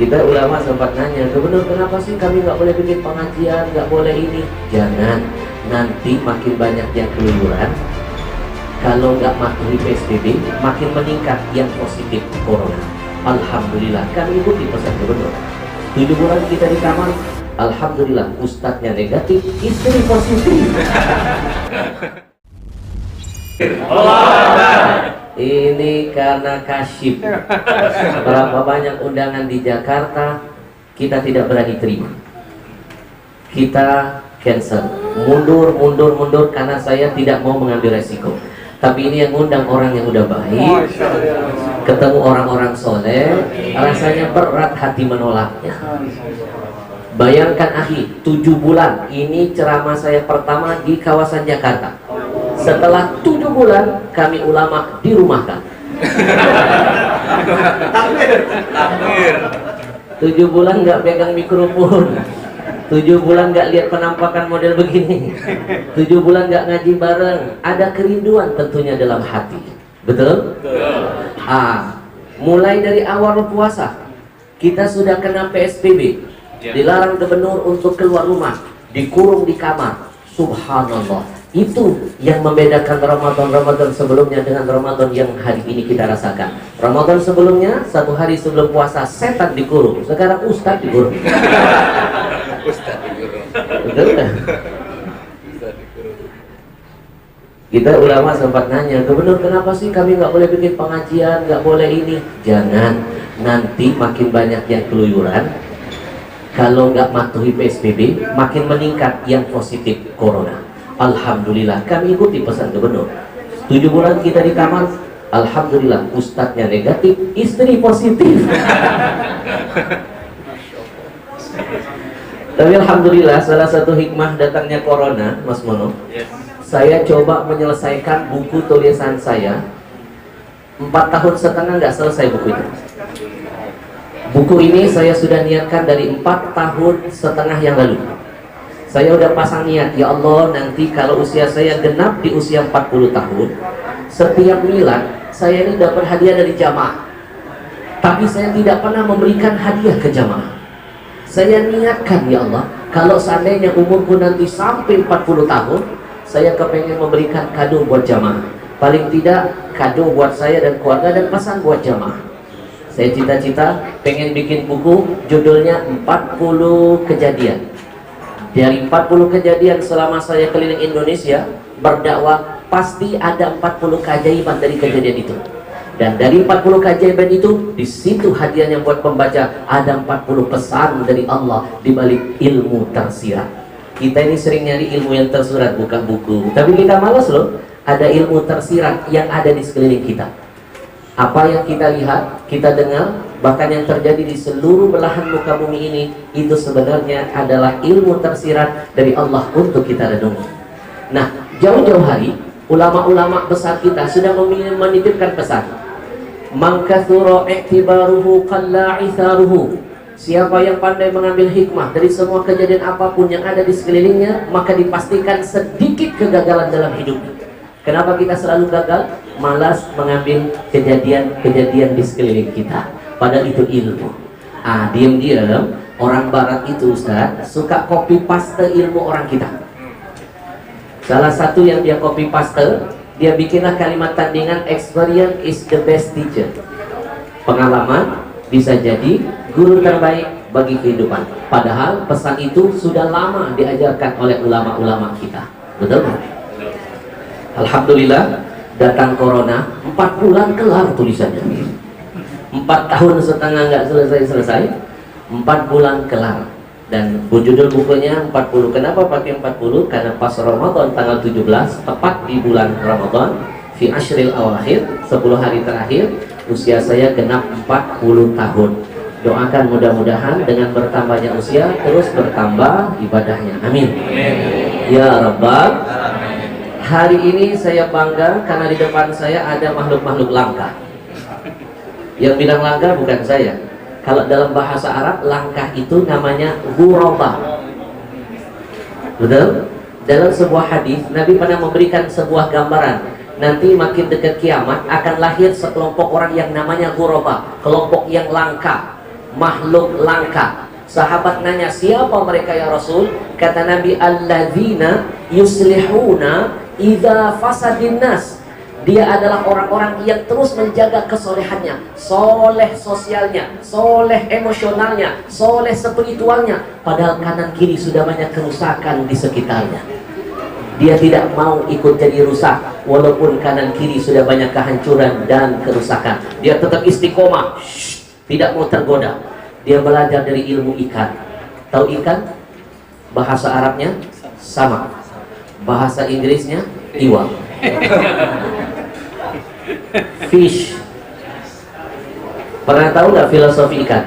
Kita ulama sempat nanya, gubernur kenapa sih kami nggak boleh bikin pengajian, nggak boleh ini? Jangan, nanti makin banyak yang keluyuran. Kalau nggak matuhi PSBB, makin meningkat yang positif corona. Alhamdulillah, kami ikuti pesan gubernur. 7 bulan kita di kamar, alhamdulillah ustadznya negatif, istri positif. Ini karena kasyif. Berapa banyak undangan di Jakarta kita tidak berani terima. Kita cancel, mundur karena saya tidak mau mengambil resiko. Tapi ini yang undang orang yang udah baik, ketemu orang-orang soleh, rasanya berat hati menolaknya. Bayangkan akhi, 7 bulan ini ceramah saya pertama di kawasan Jakarta. Setelah 7 bulan kami ulama dirumahkan. Takbir. 7 bulan nggak pegang mikrofon, 7 bulan nggak lihat penampakan model begini, 7 bulan nggak ngaji bareng. Ada kerinduan tentunya dalam hati, betul? Mulai dari awal puasa kita sudah kena PSBB, dilarang gubernur untuk keluar rumah, dikurung di kamar. Subhanallah. Itu yang membedakan Ramadan sebelumnya dengan Ramadan yang hari ini kita rasakan. Ramadan sebelumnya 1 hari sebelum puasa setan dikurung, sekarang ustaz dikurung. Ustaz dikurung. Betul kan? Kita ulama sempat nanya, gubernur kenapa sih kami nggak boleh bikin pengajian, nggak boleh ini? Jangan, nanti makin banyak yang keluyuran. Kalau nggak matuhi PSBB, makin meningkat yang positif corona. Alhamdulillah, kami ikuti pesan gubernur. 7 bulan kita di kamar, alhamdulillah ustadznya negatif, istri positif. Tapi alhamdulillah, salah satu hikmah datangnya corona, Mas Mono, saya coba menyelesaikan buku tulisan saya. 4,5 tahun nggak selesai buku itu. Buku ini saya sudah niatkan dari 4,5 tahun yang lalu. Saya udah pasang niat, ya Allah, nanti kalau usia saya genap di usia 40 tahun, setiap milad saya ini dapat hadiah dari jamaah. Tapi saya tidak pernah memberikan hadiah ke jamaah. Saya niatkan, ya Allah, kalau seandainya umurku nanti sampai 40 tahun, saya kepengen memberikan kado buat jamaah. Paling tidak kado buat saya dan keluarga dan pesan buat jamaah. Saya cita-cita pengen bikin buku judulnya 40 kejadian. Dari 40 kejadian selama saya keliling Indonesia berdakwah, pasti ada 40 keajaiban dari kejadian itu. Dan dari 40 keajaiban itu, di situ hadiahnya buat pembaca ada 40 pesan dari Allah di balik ilmu tersirat. Kita ini sering nyari ilmu yang tersurat, bukan buku. Tapi kita malas loh, ada ilmu tersirat yang ada di sekeliling kita. Apa yang kita lihat, kita dengar, bahkan yang terjadi di seluruh belahan muka bumi ini, itu sebenarnya adalah ilmu tersirat dari Allah untuk kita renungi. Nah, jauh-jauh hari ulama-ulama besar kita sudah menitipkan pesan, man kathura i'tibaruhu qalla 'itharuhu. Siapa yang pandai mengambil hikmah dari semua kejadian apapun yang ada di sekelilingnya, maka dipastikan sedikit kegagalan dalam hidupnya. Kenapa kita selalu gagal? Malas mengambil kejadian-kejadian di sekeliling kita. Padahal itu ilmu. Diam-diam orang barat itu, Ustaz, suka copy paste ilmu orang kita. Salah satu yang dia copy paste, dia bikinlah kalimat tandingan, experience is the best teacher. Pengalaman bisa jadi guru terbaik bagi kehidupan. Padahal pesan itu sudah lama diajarkan oleh ulama-ulama kita. Betul kan? Alhamdulillah, datang corona, 4 bulan kelar tulisannya. 4,5 tahun nggak selesai, 4 bulan kelar. Dan judul bukunya 40. Kenapa pakai 40? Karena pas Ramadan tanggal 17, tepat di bulan Ramadan, fi ashril awakhir, 10 hari terakhir, usia saya genap 40 tahun. Doakan mudah-mudahan dengan bertambahnya usia terus bertambah ibadahnya. Amin. Ya Rabbal. Hari ini saya bangga karena di depan saya ada makhluk-makhluk langka. Yang bilang langka bukan saya. Kalau dalam bahasa Arab, langka itu namanya ghuraba. Betul? Dalam sebuah hadis, Nabi pernah memberikan sebuah gambaran. Nanti makin dekat kiamat akan lahir sekelompok orang yang namanya ghuraba, kelompok yang langka. makhluk langka. Sahabat nanya, siapa mereka ya Rasul? Kata Nabi, alladzina yuslihuna idza fasadin nas. Dia adalah orang-orang yang terus menjaga kesolehannya, soleh sosialnya, soleh emosionalnya, soleh spiritualnya. Padahal kanan kiri sudah banyak kerusakan di sekitarnya. Dia tidak mau ikut jadi rusak, walaupun kanan kiri sudah banyak kehancuran dan kerusakan. Dia tetap istiqomah, tidak mau tergoda. Dia belajar dari ilmu ikan. Tahu ikan? Bahasa Arabnya sama, bahasa Inggrisnya iwa. Fish. Pernah tahu nggak filosofi ikan?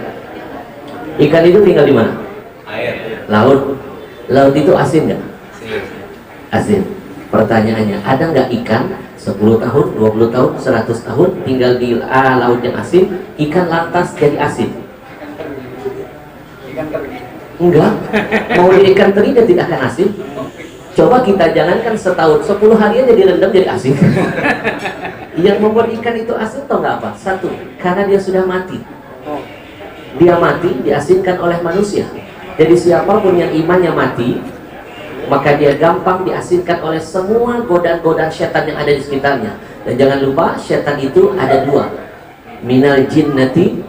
Ikan itu tinggal di mana? Air. Laut. Laut itu asin nggak? Asin. Pertanyaannya, ada nggak ikan 10 tahun, 20 tahun, 100 tahun tinggal di laut yang asin, ikan lantas jadi asin? Enggak. Mau di ikan teri dia tidak akan asin. Coba kita jangankan setahun, 10 hari aja direndam jadi asin. Yang membuat ikan itu asin tau nggak apa? Satu, karena dia sudah mati. Dia mati diasinkan oleh manusia. Jadi siapapun yang imannya mati, maka dia gampang diasinkan oleh semua godaan-godaan setan yang ada di sekitarnya. Dan jangan lupa, setan itu ada dua, minal jinnati,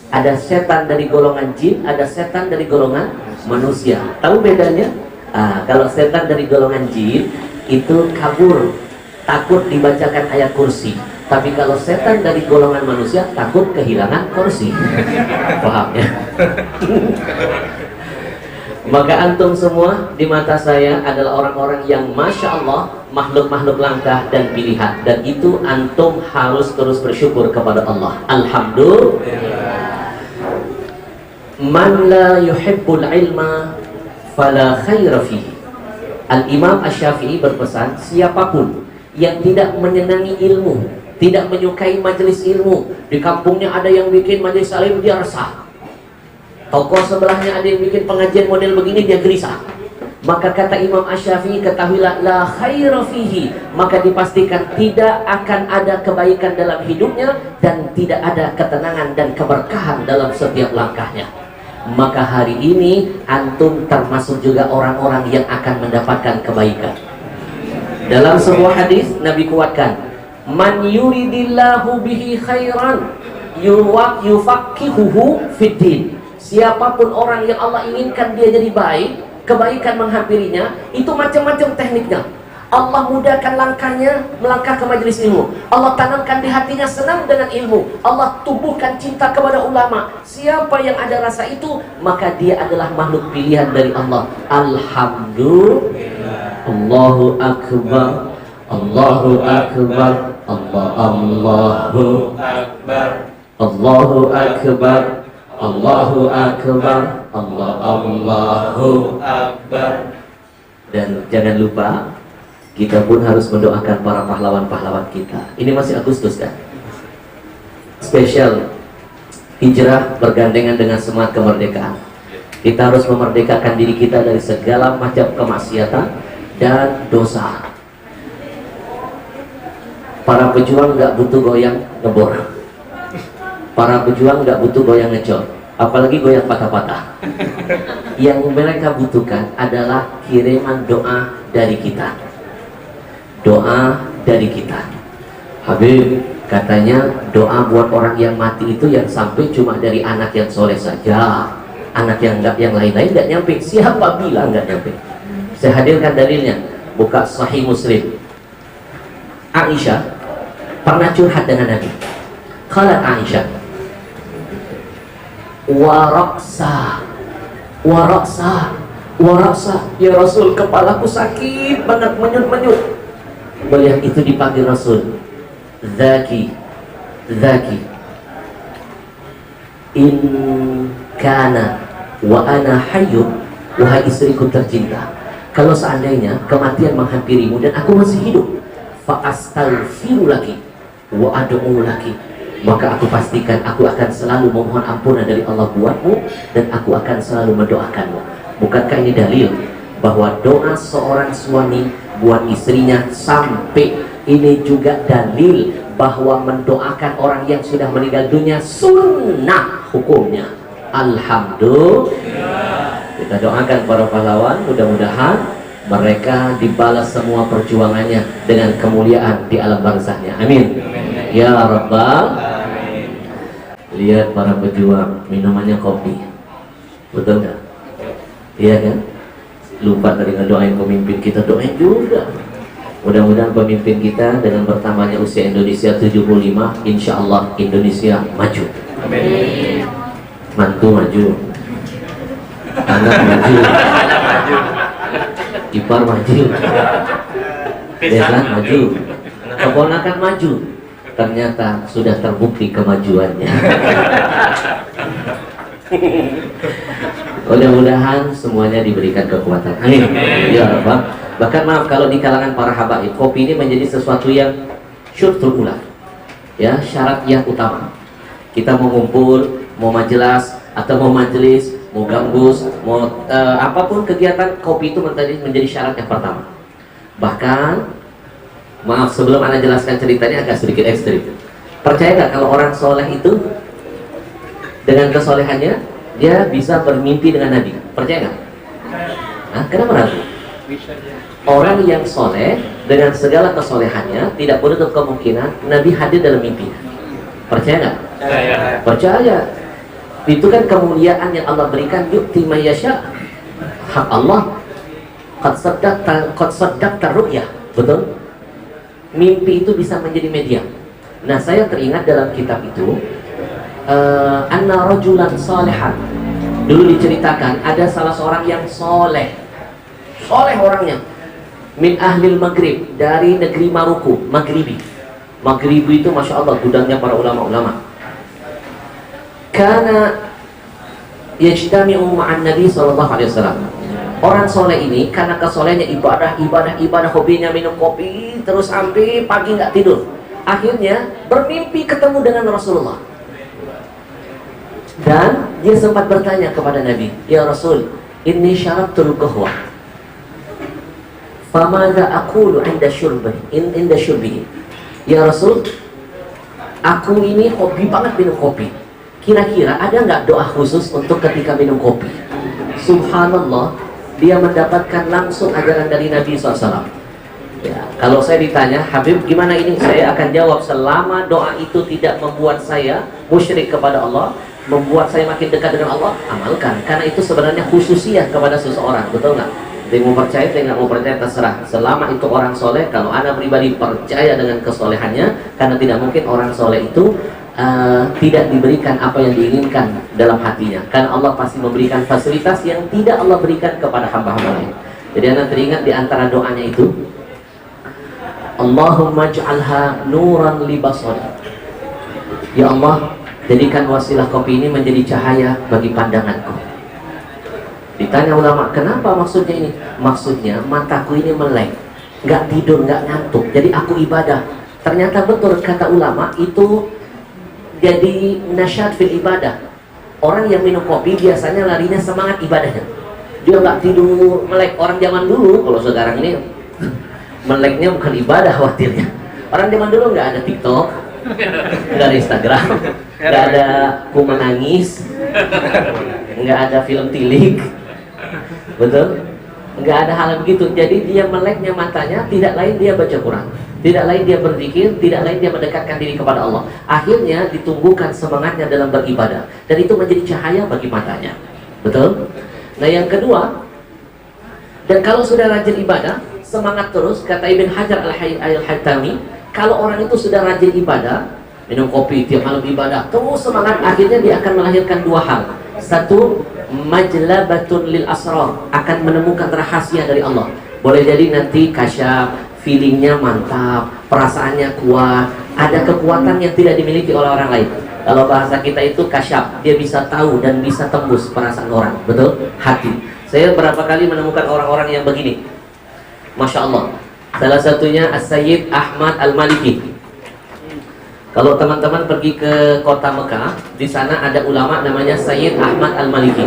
ada setan dari golongan jin, ada setan dari golongan manusia. Tahu bedanya? Kalau setan dari golongan jin itu kabur, takut dibacakan ayat kursi. Tapi kalau setan dari golongan manusia takut kehilangan kursi. Paham ya? Maka antum semua di mata saya adalah orang-orang yang Masya Allah, makhluk-makhluk langka dan pilihan. Dan itu antum harus terus bersyukur kepada Allah. Alhamdulillah. Man la yuhibbul ilma fala khaira fihi. Al-Imam Asy-Syafi'i berpesan, siapapun yang tidak menyenangi ilmu, tidak menyukai majelis ilmu, di kampungnya ada yang bikin majelis alim, dia resah. Toko sebelahnya ada yang bikin pengajian model begini, dia gelisah. Maka kata Imam Asy-Syafi'i, ketahuilah la khaira fihi, maka dipastikan tidak akan ada kebaikan dalam hidupnya dan tidak ada ketenangan dan keberkahan dalam setiap langkahnya. Maka hari ini antum termasuk juga orang-orang yang akan mendapatkan kebaikan. Dalam sebuah hadis Nabi kuatkan, man yuridillahu bihi khairan yufaqihuhu fiddin. Siapapun orang yang Allah inginkan dia jadi baik, kebaikan menghampirinya, itu macam-macam tekniknya. Allah mudahkan langkahnya melangkah ke majelis ilmu. Allah tanamkan di hatinya senang dengan ilmu. Allah tumbuhkan cinta kepada ulama. Siapa yang ada rasa itu, maka dia adalah makhluk pilihan dari Allah. Alhamdulillah. Allahu Akbar. Allahu Akbar. Allahu Akbar. Allahu Akbar. Allahu Akbar. Allahu Akbar. Dan jangan lupa, kita pun harus mendoakan para pahlawan-pahlawan kita. Ini masih Agustus kan? Spesial hijrah bergandengan dengan semangat kemerdekaan. Kita harus memerdekakan diri kita dari segala macam kemaksiatan dan dosa. Para pejuang nggak butuh goyang ngebor. Para pejuang nggak butuh goyang ngecor, apalagi goyang patah-patah. Yang mereka butuhkan adalah kiriman doa dari kita. Doa dari kita. Habib katanya doa buat orang yang mati itu yang sampai cuma dari anak yang soleh saja, anak yang enggak, yang lain-lain nggak nyampe. Siapa bilang nggak nyampe? Saya hadirkan dalilnya. Buka Sahih Muslim. Aisyah pernah curhat dengan Nabi. Qalat Aisyah, waraksa, ya Rasul, kepalaku sakit banget, menyut-menyut. Melihat itu dipanggil Rasul, Zaki, in kana wa ana hayyun, wahai istriku tercinta, kalau seandainya kematian menghampirimu dan aku masih hidup, fa astaghfiru laki wa ad'u laki, maka aku pastikan aku akan selalu memohon ampunan dari Allah buatmu dan aku akan selalu mendoakanmu. Bukankah ini dalil bahwa doa seorang suami buat istrinya, sampai ini juga dalil bahwa mendoakan orang yang sudah meninggal dunia sunnah hukumnya. Alhamdulillah. Kita doakan para pahlawan, mudah-mudahan mereka dibalas semua perjuangannya dengan kemuliaan di alam barzahnya. Amin. Ya Rabbal. Lihat para pejuang, minumannya kopi. Betul nggak? Iya kan? Lupa tadi ngedoain pemimpin kita, doain juga. Mudah-mudahan pemimpin kita dengan bertambahnya usia Indonesia 75, insya Allah Indonesia maju. Amin. Mantu maju, anak maju, ipar maju, besan maju, keponakan maju. Ternyata sudah terbukti kemajuannya. Mudah-mudahan semuanya diberikan kekuatan. Amin. Ya Rabbal. Bahkan maaf kalau di kalangan para habaib, kopi ini menjadi sesuatu yang syurtul ula, ya, syarat yang utama. Kita mau ngumpul, mau majelis atau mau majelis, mau gambus, mau apapun kegiatan, kopi itu menjadi syarat yang pertama. Bahkan maaf sebelum Anda jelaskan ceritanya agak sedikit ekstrim. Percaya nggak kalau orang soleh itu dengan kesolehannya dia bisa bermimpi dengan Nabi? Percaya nggak? Nah, kenapa ragu? Orang yang soleh dengan segala kesolehannya tidak menutup kemungkinan Nabi hadir dalam mimpinya. Percaya nggak? Percaya. Itu kan kemuliaan yang Allah berikan, yu'ti may yasha. Hak Allah. Qad saddaqta ru'yah. Betul? Mimpi itu bisa menjadi media. Nah, saya teringat dalam kitab itu anna rajulan salihan. Dulu diceritakan ada salah seorang yang soleh orangnya, min ahlil Maghrib, dari negeri Maroko, Maghribi. Maghribi itu masya Allah gudangnya para ulama-ulama. Karena yajtami'u ma'an Nabi SAW. Orang soleh ini karena kesolehannya ibadah, hobinya minum kopi terus sampai pagi nggak tidur. Akhirnya bermimpi ketemu dengan Rasulullah. Dan dia sempat bertanya kepada Nabi, ya Rasul, inni syarabtul qahwa, famadha aqulu inda syurbihi. Ya Rasul, aku ini hobi banget minum kopi. Kira-kira ada nggak doa khusus untuk ketika minum kopi? Subhanallah, dia mendapatkan langsung ajaran dari Nabi SAW. Ya, kalau saya ditanya, Habib gimana ini? Saya akan jawab, selama doa itu tidak membuat saya musyrik kepada Allah, membuat saya makin dekat dengan Allah, amalkan. Karena itu sebenarnya khususiyah kepada seseorang, betul nggak? Dia mau percaya, dia nggak mau percaya, terserah. Selama itu orang soleh, kalau Anda pribadi percaya dengan kesolehannya, karena tidak mungkin orang soleh itu tidak diberikan apa yang diinginkan dalam hatinya. Karena Allah pasti memberikan fasilitas yang tidak Allah berikan kepada hamba-hamba lain. Jadi Anda teringat di antara doanya itu, Allahumma ja'alha nuran li basari. Ya Allah, jadikan wasilah kopi ini menjadi cahaya bagi pandanganku. Ditanya ulama, kenapa maksudnya ini? Maksudnya mataku ini melek, nggak tidur, nggak ngantuk, jadi aku ibadah. Ternyata betul kata ulama, itu jadi nasyad fil ibadah. Orang yang minum kopi biasanya larinya semangat ibadahnya. Dia nggak tidur, melek. Orang zaman dulu, kalau sekarang ini meleknya bukan ibadah khawatirnya. Orang zaman dulu nggak ada TikTok, nggak ada Instagram, nggak ada ku menangis, nggak ada film tilik, betul? Nggak ada hal begitu. Jadi dia meleknya matanya, tidak lain dia baca Quran, tidak lain dia berzikir, tidak lain dia mendekatkan diri kepada Allah. Akhirnya ditumbuhkan semangatnya dalam beribadah, dan itu menjadi cahaya bagi matanya, betul? Nah yang kedua, dan kalau sudah rajin ibadah, semangat terus, kata Ibn Hajar al-Haytami, kalau orang itu sudah rajin ibadah, minum kopi tiap malam ibadah, terus semangat, akhirnya dia akan melahirkan dua hal. Satu, majlabatun lil asrar, akan menemukan rahasia dari Allah. Boleh jadi nanti kasyaf, feelingnya mantap, perasaannya kuat, ada kekuatan yang tidak dimiliki oleh orang lain. Kalau bahasa kita itu kasyaf, dia bisa tahu dan bisa tembus perasaan orang, betul? Hati. Saya berapa kali menemukan orang-orang yang begini, Masya Allah. Salah satunya As-Sayyid Ahmad Al-Maliki. Kalau teman-teman pergi ke kota Mekah, di sana ada ulama namanya Sayyid Ahmad Al-Maliki.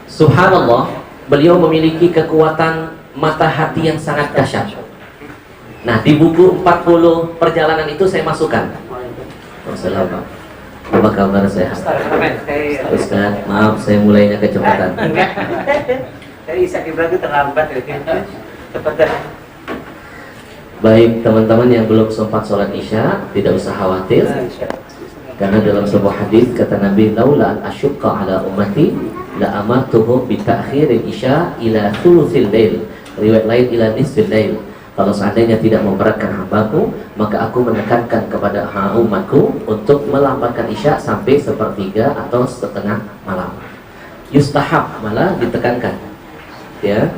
Subhanallah, beliau memiliki kekuatan mata hati yang sangat dahsyat. Nah, di buku 40 perjalanan itu saya masukkan. Apa kabar sehat? Ustaz, maaf saya mulainya kecepatan. Saya Isa Ibrahim terlambat ya. Cepat dah. Baik teman-teman yang belum sempat sholat isya, tidak usah khawatir. Karena dalam sebuah hadis kata Nabi, laula an asyqa ala ummati la amartuhum bi ta'khiril isya ila thuluthil lail. Riwayat lain ila nisfil lail. Kalau seandainya tidak memberatkan hambaku, maka aku menekankan kepada umatku untuk melambatkan isya sampai sepertiga atau setengah malam. Yustahab, malah ditekankan. Ya,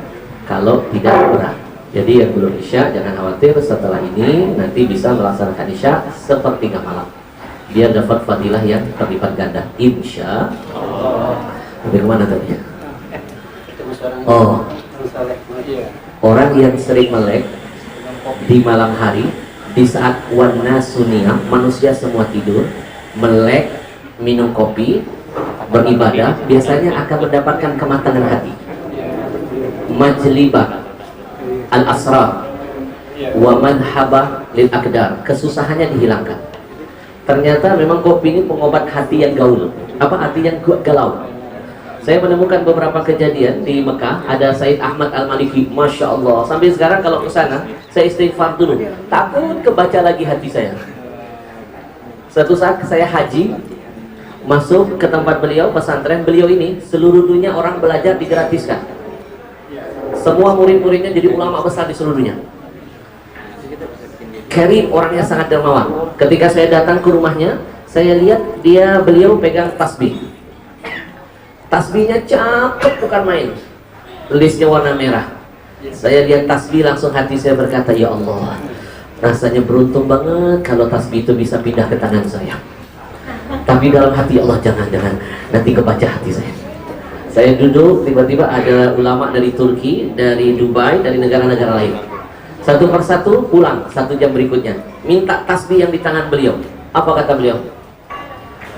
kalau tidak berat. Jadi yang belum isya jangan khawatir, setelah ini nanti bisa melaksanakan isya sepertiga malam. Biar dapat fadilah yang terlipat ganda. Insya Allah. Tapi kemana tadi? Oh, orang yang sering melek di malam hari, di saat wana sunia, manusia semua tidur, melek, minum kopi, beribadah, biasanya akan mendapatkan kematangan hati. Majlibah al-asrar wa manhabah lil akdar, kesusahannya dihilangkan. Ternyata memang kopi ini pengobat hati yang gaul. Apa hati yang galau? Saya menemukan beberapa kejadian di Mekah. Ada Said Ahmad Al-Maliki, Masya Allah. Sampai sekarang kalau ke sana, saya istighfar dulu. Takut kebaca lagi hati saya. Suatu saat saya haji, masuk ke tempat beliau, pesantren beliau ini, seluruh dunia orang belajar digratiskan. Semua murid-muridnya jadi ulama besar di seluruh dunia. Karim, orangnya sangat dermawan. Ketika saya datang ke rumahnya, saya lihat beliau pegang tasbih. Tasbihnya cakep bukan main. Tulisnya warna merah. Saya lihat tasbih langsung hati saya berkata, ya Allah, rasanya beruntung banget kalau tasbih itu bisa pindah ke tangan saya. Tapi dalam hati Allah, jangan-jangan nanti kebaca hati saya. Saya duduk, tiba-tiba ada ulama dari Turki, dari Dubai, dari negara-negara lain. Satu persatu pulang, 1 jam berikutnya minta tasbih yang di tangan beliau. Apa kata beliau?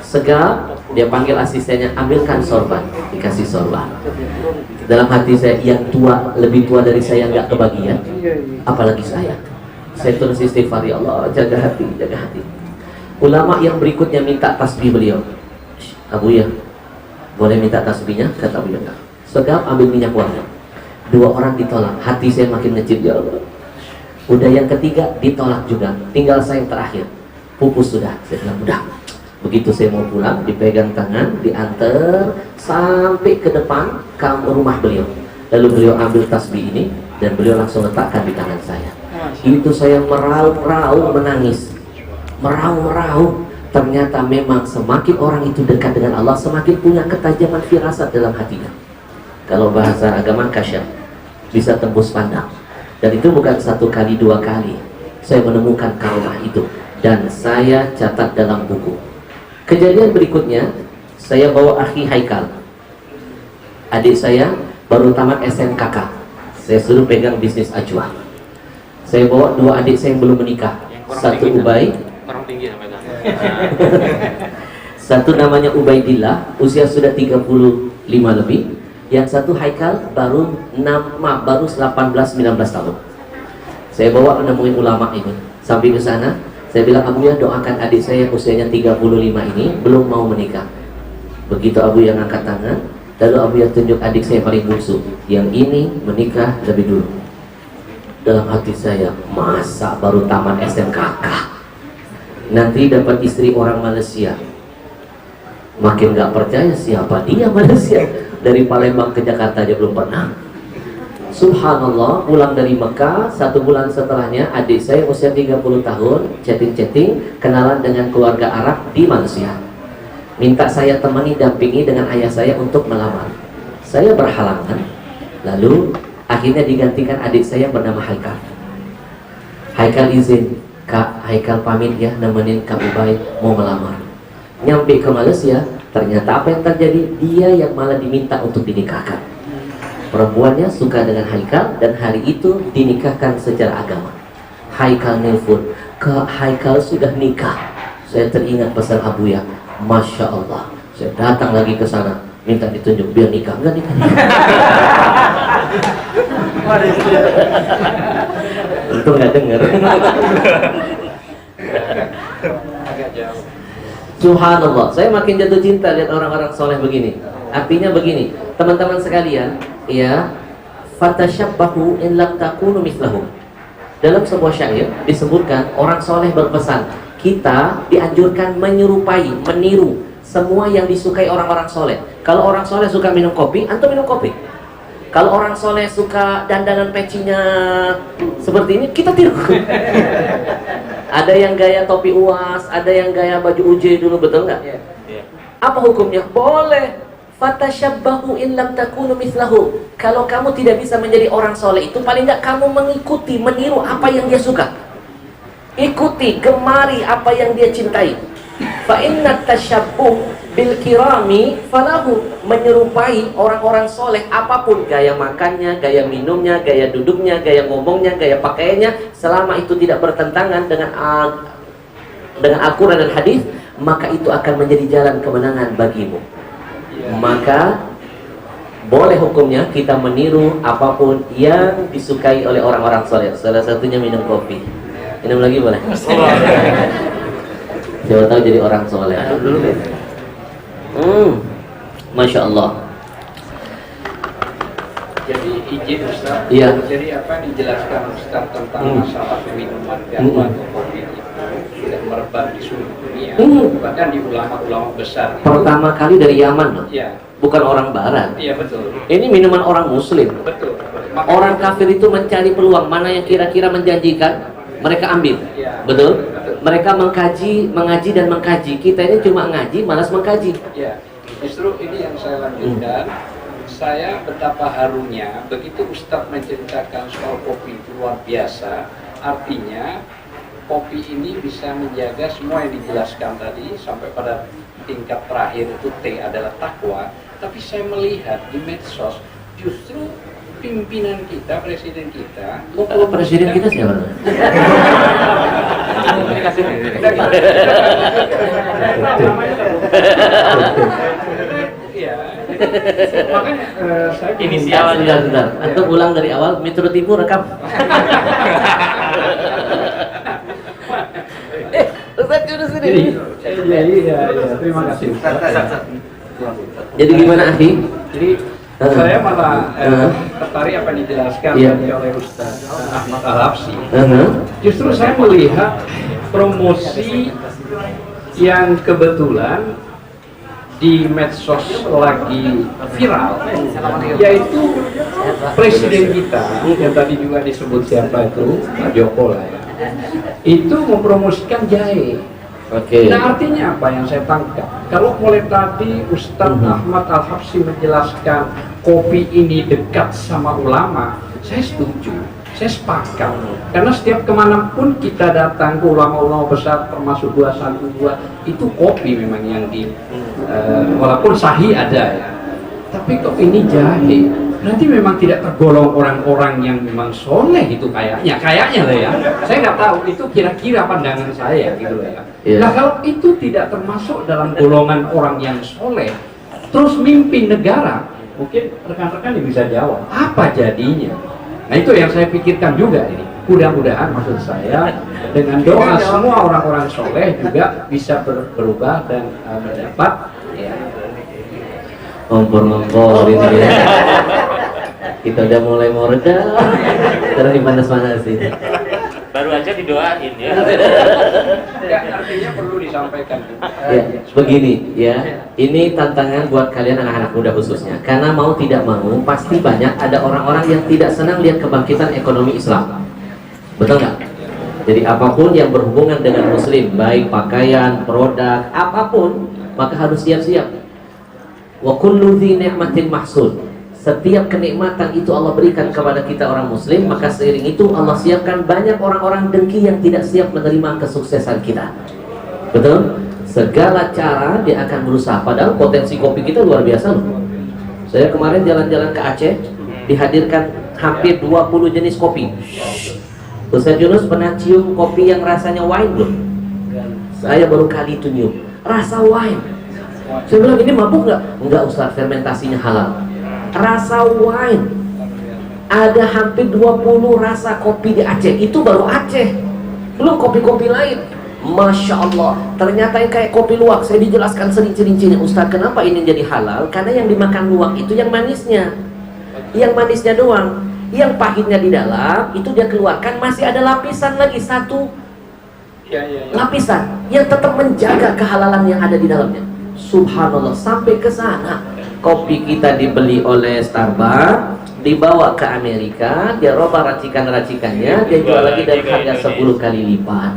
Segera dia panggil asistennya, ambilkan sorban, dikasih sorban. Dalam hati saya, yang tua, lebih tua dari saya nggak kebagian, apalagi saya. Saya terus istighfar, ya Allah, jaga hati, jaga hati. Ulama yang berikutnya minta tasbih beliau. Abu ya, boleh minta tasbihnya? Kata beliau. Segera ambil minyak wangi. 2 orang ditolak, hati saya makin ngecit, ya Allah. Udah yang ketiga ditolak juga, tinggal saya yang terakhir. Pupus sudah, saya bilang udah. Begitu saya mau pulang, dipegang tangan, diantar sampai ke depan ke rumah beliau. Lalu beliau ambil tasbih ini dan beliau langsung letakkan di tangan saya. Itu saya meraung-raung menangis, meraung-raung. Ternyata memang semakin orang itu dekat dengan Allah, semakin punya ketajaman firasat dalam hatinya. Kalau bahasa agama kasyaf, bisa tembus pandang. Dan itu bukan 1 kali 2 kali saya menemukan karomah itu, dan saya catat dalam buku. Kejadian berikutnya, saya bawa akhi Haikal, adik saya baru tamat SMKK. Saya suruh pegang bisnis ajuah. Saya bawa 2 adik saya yang belum menikah. Satu Ubay, satu namanya Ubaidillah, usia sudah 35 lebih. Yang satu Haikal baru 18-19 tahun. Saya bawa menemui ulama ini. Sampai ke sana, saya bilang, Abu ya, doakan adik saya yang usianya 35 ini belum mau menikah. Begitu Abu yang angkat tangan, lalu Abu ya tunjuk adik saya paling bungsu, yang ini menikah lebih dulu. Dalam hati saya, masa baru tamat SMKK nanti dapat istri orang Malaysia? Makin gak percaya, siapa dia Malaysia? Dari Palembang ke Jakarta aja belum pernah. Subhanallah, pulang dari Mekah, 1 bulan setelahnya adik saya usia 30 tahun chatting-chatting, kenalan dengan keluarga Arab di Malaysia. Minta saya temani, dampingi dengan ayah saya untuk melamar. Saya berhalangan. Lalu akhirnya digantikan adik saya bernama Haikal. Haikal izin, Kak, Haikal pamit ya, nemenin Kak Ubay mau melamar. Nyampe ke Malaysia, ternyata apa yang terjadi? Dia yang malah diminta untuk dinikahkan. Perempuannya suka dengan Haikal dan hari itu dinikahkan secara agama. Haikal nelfon, Kak, Haikal sudah nikah. Saya teringat pesan Abu ya, Masya Allah. Saya datang lagi ke sana, minta ditunjuk, biar nikah. Enggak nikah. Untung nggak denger. Subhanallah, saya makin jatuh cinta lihat orang-orang soleh begini. Artinya begini, teman-teman sekalian, ya, fatashabbahu in lam takunu mithlahum. Dalam sebuah syair disebutkan orang soleh berpesan, kita dianjurkan menyerupai, meniru semua yang disukai orang-orang soleh. Kalau orang soleh suka minum kopi, antum minum kopi. Kalau orang soleh suka dandanan pecinya seperti ini, kita tiru. Ada yang gaya topi UAS, ada yang gaya baju UJ dulu, betul nggak? Apa hukumnya? Boleh. Fatashabbahu in lam takunu mithlahu. Kalau kamu tidak bisa menjadi orang soleh itu, paling nggak kamu mengikuti, meniru apa yang dia suka. Ikuti, gemari apa yang dia cintai. Fa inna tashabbuh bil kirami falahu. Menyerupai orang-orang soleh, apapun gaya makannya, gaya minumnya, gaya duduknya, gaya ngomongnya, gaya pakaiannya, selama itu tidak bertentangan dengan Al-Quran dan hadis, maka itu akan menjadi jalan kemenangan bagimu. Maka boleh hukumnya kita meniru apapun yang disukai oleh orang-orang soleh. Salah satunya minum kopi. Minum lagi boleh? Siapa tahu jadi orang soleh. Masya Allah. Jadi izin Ustaz. Iya. Jadi apa yang dijelaskan Ustaz tentang masalah minuman gangguan kopi itu sudah merebak di seluruh dunia, bahkan di ulama-ulama besar. Pertama kali dari Yaman loh. Iya. Bukan orang barat. Iya betul. Ini minuman orang muslim. Betul. Orang kafir itu mencari peluang mana yang kira-kira menjanjikan, mereka ambil. Iya. Betul? Mereka mengaji dan mengkaji. Kita ini cuma ngaji, malas mengkaji. Iya. Justru ini yang saya lanjutkan. Saya betapa harunya begitu Ustadz menceritakan soal kopi itu luar biasa. Artinya kopi ini bisa menjaga semua yang dijelaskan tadi sampai pada tingkat terakhir itu T adalah takwa. Tapi saya melihat di medsos justru pimpinan kita, presiden kita, Presiden kita siapa? Iya. Makanya saya Inisial sebentar. Antum ulang dari awal, Metro Timur rekam. Ustaz Yunus ini. Iya, terima kasih. Jadi gimana Akhi? Jadi saya malah tertarik apa yang dijelaskan tadi oleh Ustaz Ahmad Al-Habsyi. Justru saya melihat promosi yang kebetulan di medsos lagi viral, yaitu presiden kita yang tadi juga disebut siapa itu, Pak Joko lah ya, itu mempromosikan jahe. Oke. Nah artinya apa yang saya tangkap? Kalau mulai tadi Ustadz Ahmad Al-Habsyi menjelaskan kopi ini dekat sama ulama, saya setuju, saya sepakat. Karena setiap kemanapun kita datang ke ulama-ulama besar, termasuk 212, itu kopi memang yang walaupun sahih ada ya. Tapi kok ini jahe? Berarti memang tidak tergolong orang-orang yang memang soleh itu kayaknya lah ya. Saya nggak tahu, itu kira-kira pandangan saya gitu lah ya. Nah kalau itu tidak termasuk dalam golongan orang yang soleh, terus mimpin negara, mungkin rekan-rekan bisa jawab, apa jadinya? Nah itu yang saya pikirkan juga ini. Mudah-mudahan maksud saya dengan doa semua orang-orang soleh juga bisa berubah dan mendapat ya. Ngompor-ngompor ini ya. Kita udah mulai mau reda, terus dipanas-panasin. Baru aja didoain ya. Ya, artinya perlu disampaikan. Ya, begini ya, ini tantangan buat kalian anak-anak muda khususnya. Karena mau tidak mau, pasti banyak ada orang-orang yang tidak senang lihat kebangkitan ekonomi Islam. Betul nggak? Jadi apapun yang berhubungan dengan Muslim, baik pakaian, produk, apapun, maka harus siap-siap. Wa kullu dzi ni'matin mahsud. Setiap kenikmatan itu Allah berikan kepada kita orang Muslim, maka seiring itu Allah siapkan banyak orang-orang dengki yang tidak siap menerima kesuksesan kita. Betul? Segala cara dia akan berusaha. Padahal potensi kopi kita luar biasa loh. Saya kemarin jalan-jalan ke Aceh, dihadirkan hampir 20 jenis kopi. Ustaz Yunus pernah cium kopi yang rasanya wine belum? Saya baru kali itu nyium rasa wine. Saya bilang, ini mabuk nggak? Enggak Ustaz, fermentasinya halal. Rasa wine. Ada hampir 20 rasa kopi di Aceh. Itu baru Aceh, belum kopi-kopi lain. Masya Allah, ternyata yang kayak kopi luwak. Saya dijelaskan ciri-cirinya, Ustaz, kenapa ini jadi halal? Karena yang dimakan luwak itu yang manisnya, doang. Yang pahitnya di dalam itu dia keluarkan, masih ada lapisan lagi, satu lapisan yang tetap menjaga kehalalan yang ada di dalamnya. Subhanallah, sampai ke sana. Kopi kita dibeli oleh Starbucks, dibawa ke Amerika, dia roba racikan-racikannya, dia jual lagi dari harga 10 kali lipat.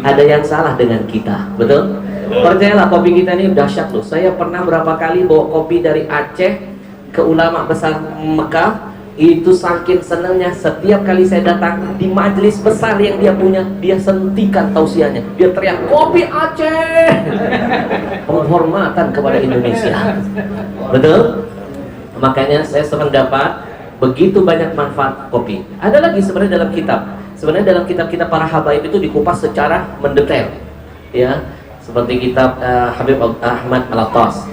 Ada yang salah dengan kita, betul? Percayalah, kopi kita ini dahsyat loh. Saya pernah berapa kali bawa kopi dari Aceh ke ulama besar Mekah. Itu saking senangnya, setiap kali saya datang di majelis besar yang dia punya, dia sentikan tausiahnya, dia teriak kopi Aceh. Penghormatan kepada Indonesia, betul? Makanya saya sependapat, begitu banyak manfaat kopi. Ada lagi sebenarnya dalam kitab. Sebenarnya dalam kitab-kitab para habaib itu dikupas secara mendetail, ya, seperti kitab Habib Ahmad Al-Attas.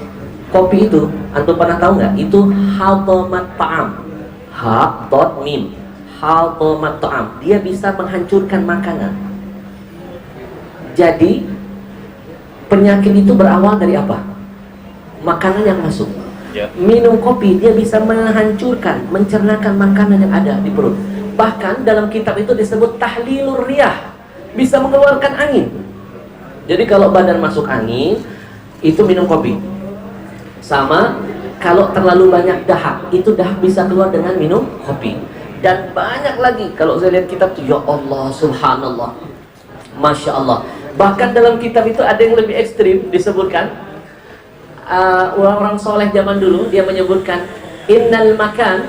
Kopi itu, antum pernah tahu nggak? Itu hatomat ta'am, ha dot mim, hatomat ta'am. Dia bisa menghancurkan makanan. Jadi penyakit itu berawal dari apa? Makanan yang masuk. Minum kopi, dia bisa menghancurkan, mencernakan makanan yang ada di perut. Bahkan dalam kitab itu disebut tahlilur riyah, bisa mengeluarkan angin. Jadi kalau badan masuk angin, itu minum kopi. Sama kalau terlalu banyak dahak, itu dahak bisa keluar dengan minum kopi. Dan banyak lagi, kalau saya lihat kitab itu, ya Allah, subhanallah, Masya Allah. Bahkan dalam kitab itu ada yang lebih ekstrim, disebutkan orang-orang soleh zaman dulu, dia menyebutkan innal makan,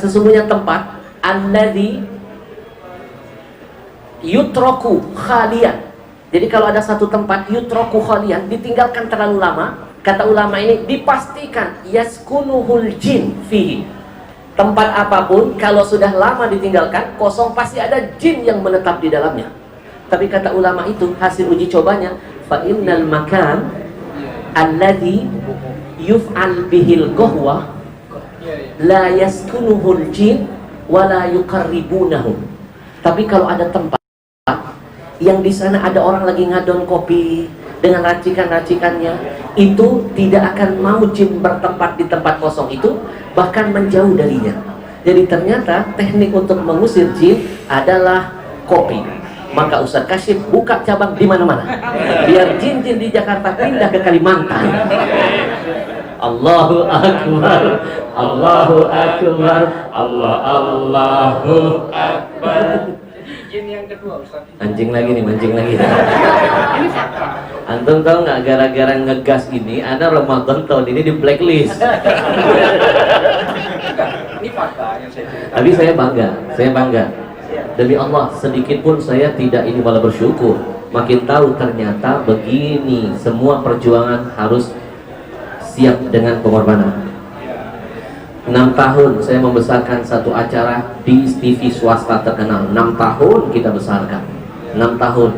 sesungguhnya tempat alladhi yutroku khalian. Jadi kalau ada satu tempat yutroku khalian, ditinggalkan terlalu lama, kata ulama ini dipastikan yaskunuhul jin fihi. Tempat apapun kalau sudah lama ditinggalkan kosong, pasti ada jin yang menetap di dalamnya. Tapi kata ulama itu, hasil uji cobanya, fa innal makan alladhi yuf'al bihil qahwa la yaskunuhul jin wa la yuqarribunahu. Tapi kalau ada tempat yang di sana ada orang lagi ngadon kopi dengan racikan-racikannya, itu tidak akan mau jin bertempat di tempat kosong itu, bahkan menjauh darinya. Jadi ternyata teknik untuk mengusir jin adalah kopi. Maka Ustaz Kasyif buka cabang di mana-mana, biar jin-jin di Jakarta pindah ke Kalimantan. Allahu Akbar, Allahu Akbar, Allahu Akbar. Izin yang kedua, Ustaz. Anjing lagi nih, mancing lagi. Antum tahu nggak, gara-gara ngegas ini, ada Ramadan tahun ini di blacklist. Ini fakta yang saya ceritakan. Tapi saya bangga. Demi Allah, sedikit pun saya tidak ini, malah bersyukur. Makin tahu ternyata begini, semua perjuangan harus siap dengan pengorbanan. 6 tahun saya membesarkan satu acara di TV swasta terkenal. 6 tahun kita besarkan. 6 tahun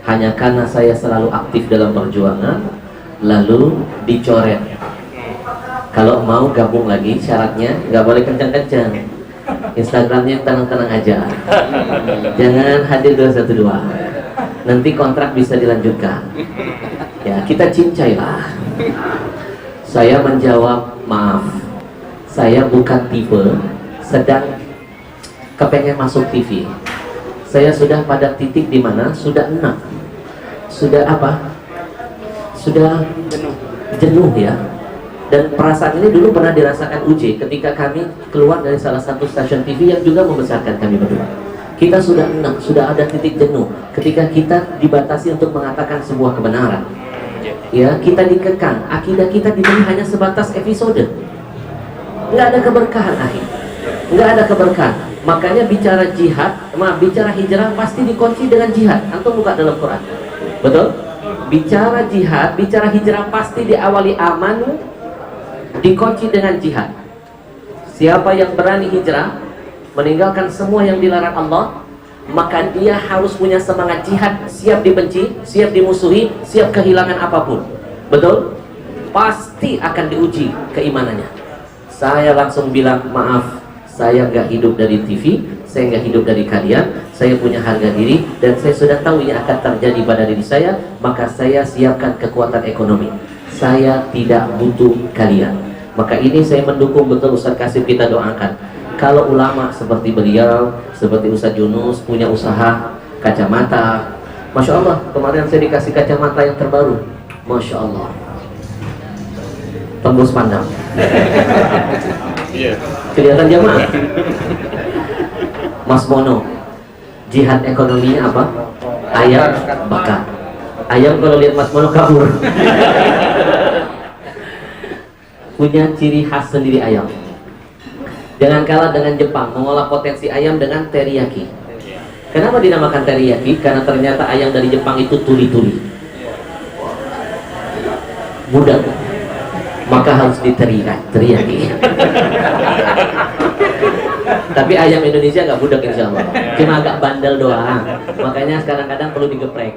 hanya karena saya selalu aktif dalam perjuangan, lalu dicoret. Kalau mau gabung lagi, syaratnya nggak boleh kencang-kencang. Instagramnya tenang-tenang aja, jangan hadir 212, nanti kontrak bisa dilanjutkan. Ya, kita cincailah. Saya menjawab, maaf, saya bukan tipe sedang kepengen masuk TV. Saya sudah pada titik di mana sudah enak, sudah apa? Sudah jenuh ya. Dan perasaan ini dulu pernah dirasakan UJ ketika kami keluar dari salah satu stasiun TV yang juga membesarkan kami berdua. Kita sudah enak, sudah ada titik jenuh ketika kita dibatasi untuk mengatakan sebuah kebenaran. Ya, kita dikekang, akidah kita diberi hanya sebatas episode. Nggak ada keberkahan akhir, nggak ada keberkahan. Makanya bicara jihad, bicara hijrah pasti dikunci dengan jihad. Antum buka dalam Quran, betul? Bicara jihad, bicara hijrah pasti diawali amanu, dikunci dengan jihad. Siapa yang berani hijrah, meninggalkan semua yang dilarang Allah, maka dia harus punya semangat jihad, siap dibenci, siap dimusuhi, siap kehilangan apapun. Betul? Pasti akan diuji keimanannya. Saya langsung bilang, maaf, saya nggak hidup dari TV, saya nggak hidup dari kalian, saya punya harga diri, dan saya sudah tahu yang akan terjadi pada diri saya, maka saya siapkan kekuatan ekonomi. Saya tidak butuh kalian. Maka ini saya mendukung betul Ustaz Kasim, kita doakan. Kalau ulama seperti beliau, seperti Ustaz Yunus punya usaha kacamata, Masya Allah, kemarin saya dikasih kacamata yang terbaru, Masya Allah, tembus pandang. Kelihatan jamaah. Mas Mono, jihad ekonominya apa? Ayam bakar. Ayam kalau lihat Mas Mono kabur. Punya ciri khas sendiri ayam. Jangan kalah dengan Jepang, mengolah potensi ayam dengan teriyaki. Kenapa dinamakan teriyaki? Karena ternyata ayam dari Jepang itu tuli-tuli, mudah, maka harus teriyaki. Tapi ayam Indonesia nggak budak insya Allah, cuma agak bandel doang. Makanya kadang-kadang perlu digeprek.